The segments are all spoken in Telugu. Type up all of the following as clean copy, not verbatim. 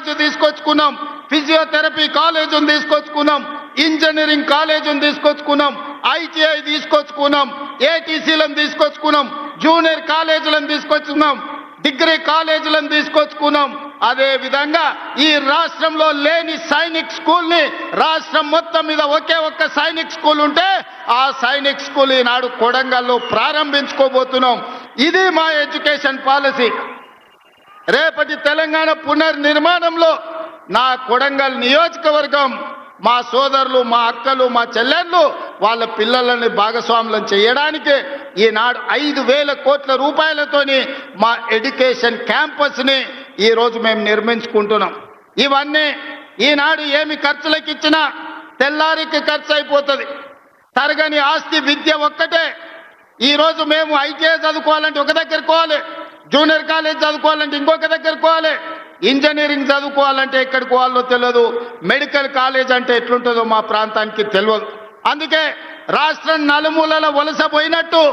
కాలేజ్ తీసుకొచ్చుకున్నాం, ఫిజియోథెరపీ కాలేజ్ తీసుకొచ్చుకున్నాం, ఇంజనీరింగ్ కాలేజ్ తీసుకొచ్చుకున్నాం, ITI తీసుకొచ్చుకున్నాం, ATCలను తీసుకొచ్చుకున్నాం, జూనియర్ కాలేజీలను తీసుకొచ్చుకున్నాం, డిగ్రీ కాలేజీలను తీసుకొచ్చుకున్నాం. అదే విధంగా ఈ రాష్ట్రంలో లేని సైనిక్ స్కూల్ ని రాష్ట్రం మొత్తం మీద ఒకే ఒక్క సైనిక్ స్కూల్ ఉంటే ఆ సైనిక్ స్కూల్ ఈనాడు కొడంగల్లో ప్రారంభించుకోబోతున్నాం. ఇది మా ఎడ్యుకేషన్ పాలసీ. రేపటి తెలంగాణ పునర్నిర్మాణంలో నా కొడంగల్ నియోజకవర్గం మా సోదరులు, మా అక్కలు, మా చెల్లెళ్ళు వాళ్ళ పిల్లలని భాగస్వాములను చేయడానికి ఈనాడు 5,000 కోట్ల రూపాయలతోని మా ఎడ్యుకేషన్ క్యాంపస్ని ఈరోజు మేము నిర్మించుకుంటున్నాం. ఇవన్నీ ఈనాడు ఏమి ఖర్చులకు ఇచ్చినా తెల్లారికి ఖర్చు అయిపోతుంది. తరగని ఆస్తి విద్య ఒక్కటే. ఈరోజు మేము ITI చదువుకోవాలంటే ఒక దగ్గరికి పోవాలి, జూనియర్ కాలేజ్ చదువుకోవాలంటే ఇంకొక దగ్గరికి పోవాలి, ఇంజనీరింగ్ చదువుకోవాలంటే ఎక్కడికి పోవాలో తెలియదు, మెడికల్ కాలేజ్ అంటే ఎట్లుంటుందో మా ప్రాంతానికి తెలియదు. అందుకే రాష్ట్రం నలుమూలల వలసపోయినట్టు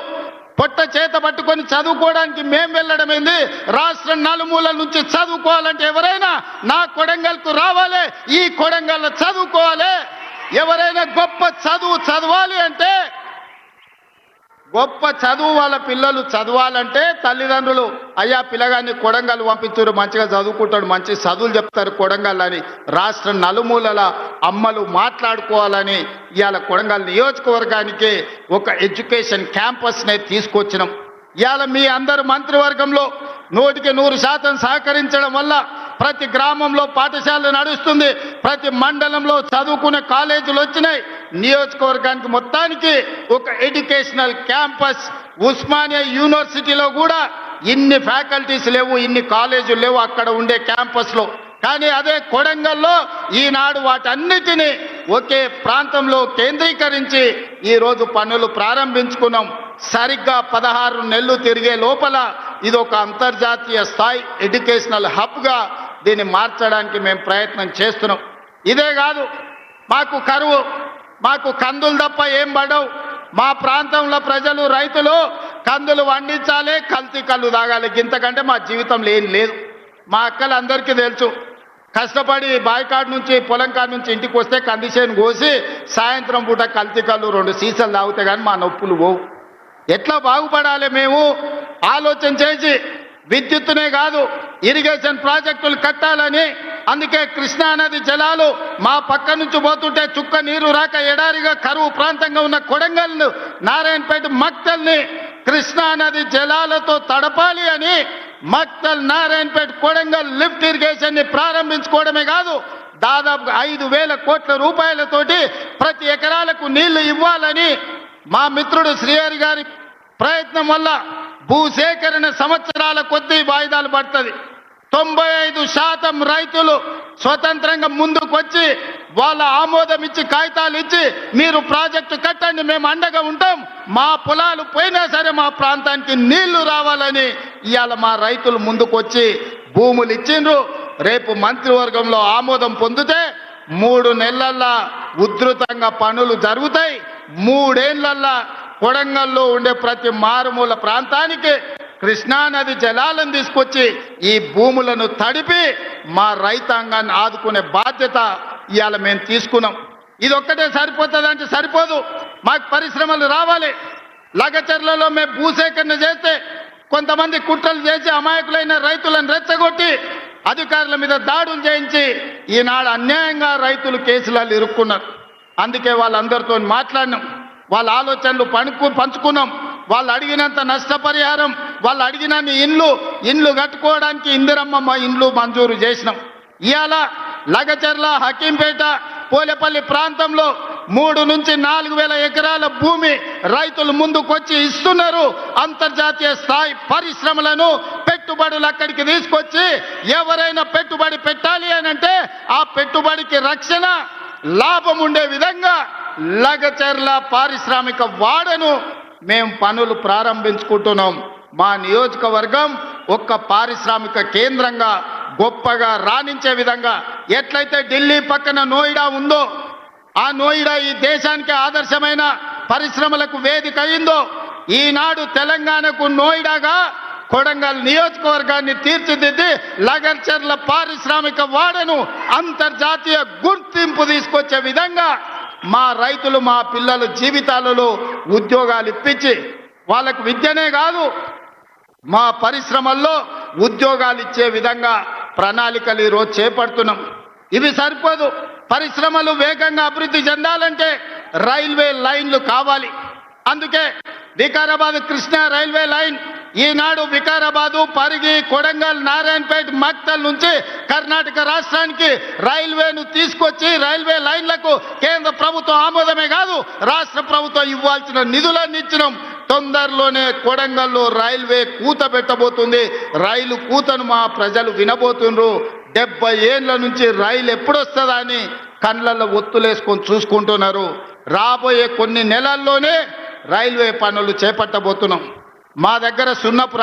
పొట్ట చేత పట్టుకొని చదువుకోవడానికి మేము వెళ్ళడమైంది. రాష్ట్రం నలుమూలల నుంచి చదువుకోవాలంటే ఎవరైనా నా కొడంగల్కు రావాలి, ఈ కొడంగల్లో చదువుకోవాలి. ఎవరైనా గొప్ప చదువు చదవాలి అంటే, గొప్ప చదువు వాళ్ళ పిల్లలు చదవాలంటే తల్లిదండ్రులు అయ్యా పిల్లగాన్ని కొడంగల్ పంపించారు, మంచిగా చదువుకుంటాడు, మంచి చదువులు చెప్తారు కొడంగల్ అని రాష్ట్రం నలుమూలల అమ్మలు మాట్లాడుకోవాలని ఇవాళ కొడంగల్ నియోజకవర్గానికి ఒక ఎడ్యుకేషన్ క్యాంపస్నే తీసుకొచ్చినాం. ఇవాళ మీ అందరు మంత్రివర్గంలో 100% సహకరించడం వల్ల ప్రతి గ్రామంలో పాఠశాల నడుస్తుంది, ప్రతి మండలంలో చదువుకునే కాలేజీలు వచ్చినాయి. నియోజకవర్గానికి మొత్తానికి ఒక ఎడ్యుకేషనల్ క్యాంపస్. ఉస్మానియా యూనివర్సిటీలో కూడా ఇన్ని ఫ్యాకల్టీస్ లేవు, ఇన్ని కాలేజీలు లేవు అక్కడ ఉండే క్యాంపస్లో. కానీ అదే కొడంగల్లో ఈనాడు వాటన్నిటినీ ఒకే ప్రాంతంలో కేంద్రీకరించి ఈరోజు పనులు ప్రారంభించుకున్నాం. సరిగ్గా 16 నెలలు తిరిగే లోపల ఇది ఒక అంతర్జాతీయ స్థాయి ఎడ్యుకేషనల్ హబ్గా దీన్ని మార్చడానికి మేము ప్రయత్నం చేస్తున్నాం. ఇదే కాదు, మాకు కరువు, మాకు కందులు తప్ప ఏం పడవు. మా ప్రాంతంలో ప్రజలు, రైతులు కందులు వండించాలి, కల్తీ కళ్ళు తాగాలి, ఇంతకంటే మా జీవితంలో ఏం లేదు. మా అక్కలందరికీ తెలుసు, కష్టపడి బాయికాడు నుంచి పొలం కాడ నుంచి ఇంటికి వస్తే కందిసేను కోసి సాయంత్రం పూట కల్తీ కళ్ళు 2 సీసాలు తాగితే కానీ మా నొప్పులు పోవు. ఎట్లా బాగుపడాలి మేము ఆలోచన చేసి విద్యుత్తునే కాదు ఇరిగేషన్ ప్రాజెక్టులు కట్టాలని, అందుకే కృష్ణా నది జలాలు మా పక్క నుంచి పోతుంటే చుక్క నీరు రాక ఎడారిగా కరువు ప్రాంతంగా ఉన్న కొడంగల్ను, నారాయణపేట, మక్తల్ని కృష్ణా నది జలాలతో తడపాలి అని మక్తల్, నారాయణపేట, కొడంగల్ లిఫ్ట్ ఇరిగేషన్ ని ప్రారంభించుకోవడమే కాదు, దాదాపు 5,000 కోట్ల రూపాయలతోటి ప్రతి ఎకరాలకు నీళ్లు ఇవ్వాలని మా మిత్రుడు శ్రీహరి గారి ప్రయత్నం వల్ల భూసేకరణ సంవత్సరాల కొద్దీ వాయిదాలు పడుతుంది. 95% రైతులు స్వతంత్రంగా ముందుకు వచ్చి వాళ్ళ ఆమోదం ఇచ్చి కాగితాలు ఇచ్చి మీరు ప్రాజెక్టు కట్టండి, మేము అండగా ఉంటాం, మా పొలాలు పోయినా సరే మా ప్రాంతానికి నీళ్లు రావాలని ఇవాళ మా రైతులు ముందుకు వచ్చి భూములు ఇచ్చిండ్రు. రేపు మంత్రివర్గంలో ఆమోదం పొందితే 3 నెలల్లో ఉధృతంగా పనులు జరుగుతాయి. 3 ఏళ్లల్లో కొడంగల్లో ఉండే ప్రతి మారుమూల ప్రాంతానికి కృష్ణానది జలాలను తీసుకొచ్చి ఈ భూములను తడిపి మా రైతాంగాన్ని ఆదుకునే బాధ్యత ఇవాళ మేము తీసుకున్నాం. ఇది ఒక్కటే సరిపోతుందంటే సరిపోదు, మాకు పరిశ్రమలు రావాలి. లగచర్లలో మేము భూసేకరణ చేస్తే కొంతమంది కుట్రలు చేసి అమాయకులైన రైతులను రెచ్చగొట్టి అధికారుల మీద దాడులు చేయించి ఈనాడు అన్యాయంగా రైతులు కేసులలో ఇరుక్కున్నారు. అందుకే వాళ్ళందరితో మాట్లాడినాం, వాళ్ళ ఆలోచనలు పంచుకున్నాం. వాళ్ళు అడిగినంత నష్టపరిహారం, వాళ్ళు అడిగినన్ని ఇండ్లు కట్టుకోవడానికి ఇందిరమ్మ ఇండ్లు మంజూరు చేసినాం. ఇవాళ లగచర్ల, హకీంపేట, పోలేపల్లి ప్రాంతంలో 3 నుంచి 4,000 ఎకరాల భూమి రైతులు ముందుకొచ్చి ఇస్తున్నారు. అంతర్జాతీయ స్థాయి పరిశ్రమలను, పెట్టుబడులు అక్కడికి తీసుకొచ్చి ఎవరైనా పెట్టుబడి పెట్టాలి అని అంటే ఆ పెట్టుబడికి రక్షణ, లాభం ఉండే విధంగా లగచర్ల పారిశ్రామిక వాడను మేము పనులు ప్రారంభించుకుంటున్నాం. మా నియోజకవర్గం ఒక్క పారిశ్రామిక కేంద్రంగా గొప్పగా రాణించే విధంగా ఎట్లయితే ఢిల్లీ పక్కన నోయిడా ఉందో, ఆ నోయిడా ఈ దేశానికి ఆదర్శమైన పరిశ్రమలకు వేదిక అయిందో, ఈనాడు తెలంగాణకు నోయిడాగా కొడంగల్ నియోజకవర్గాన్ని తీర్చిదిద్ది లగర్చర్ల పారిశ్రామిక వాడను అంతర్జాతీయ గుర్తింపు తీసుకొచ్చే విధంగా మా రైతులు మా పిల్లల జీవితాలలో ఉద్యోగాలు ఇప్పించి వాళ్ళకు విద్యనే కాదు మా పరిశ్రమల్లో ఉద్యోగాలు ఇచ్చే విధంగా ప్రణాళికలు ఈరోజు చేపడుతున్నాం. ఇవి సరిపోదు. పరిశ్రమలు వేగంగా అభివృద్ధి చెందాలంటే రైల్వే లైన్లు కావాలి. అందుకే వికారాబాద్ కృష్ణా రైల్వే లైన్ ఈనాడు వికారాబాదు, పరిగి, కొడంగల్, నారాయణపేట, మక్తల్ నుంచి కర్ణాటక రాష్ట్రానికి రైల్వేను తీసుకొచ్చి రైల్వే లైన్లకు కేంద్ర ప్రభుత్వం ఆమోదమే కాదు రాష్ట్ర ప్రభుత్వం ఇవ్వాల్సిన నిధులన్నీ ఇచ్చినాం. తొందరలోనే కొడంగల్లో రైల్వే కూత పెట్టబోతుంది. రైలు కూతను మా ప్రజలు వినబోతుండ్రు. 70 ఏళ్ల నుంచి రైలు ఎప్పుడొస్తుందా అని కళ్ళల్లో ఒత్తులేసుకొని చూసుకుంటున్నారు. రాబోయే కొన్ని నెలల్లోనే రైల్వే పనులు చేపట్టబోతున్నాం. మా దగ్గర సున్నపు